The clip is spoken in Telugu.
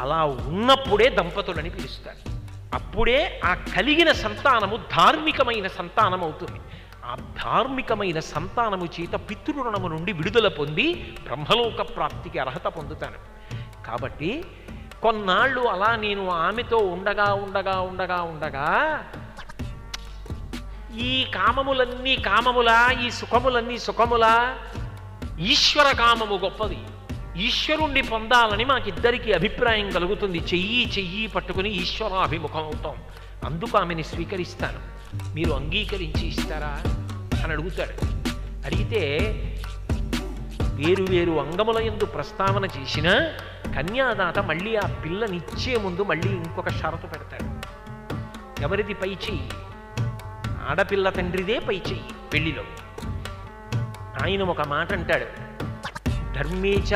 అలా ఉన్నప్పుడే దంపతులని పిలుస్తారు. అప్పుడే ఆ కలిగిన సంతానము ధార్మికమైన సంతానం అవుతుంది. ఆ ధార్మికమైన సంతానము చేత పితృరుణము నుండి విడుదల పొంది బ్రహ్మలోక ప్రాప్తికి అర్హత పొందుతాను. కాబట్టి కొన్నాళ్ళు అలా నేను ఆమెతో ఉండగా ఉండగా ఉండగా ఉండగా ఈ కామములన్నీ కామములా, ఈ సుఖములన్నీ సుఖములా, ఈశ్వర కామము గొప్పది. ఈశ్వరుణ్ణి పొందాలని మాకిద్దరికీ అభిప్రాయం కలుగుతుంది. చెయ్యి చెయ్యి పట్టుకుని ఈశ్వరాభిముఖం అవుతాం. అందుకు ఆమెని స్వీకరిస్తాను, మీరు అంగీకరించి ఇస్తారా అని అడుగుతాడు. అడిగితే వేరు వేరు అంగముల యందు ప్రస్తావన చేసిన కన్యాదాత మళ్ళీ ఆ పిల్లనిచ్చే ముందు మళ్ళీ ఇంకొక షరతు పెడతాడు. ఎవరిది పై చెయ్యి? ఆడపిల్ల తండ్రిదే పై చెయ్యి పెళ్లిలో. ఆయన ఒక మాట అంటాడు, ధర్మేచ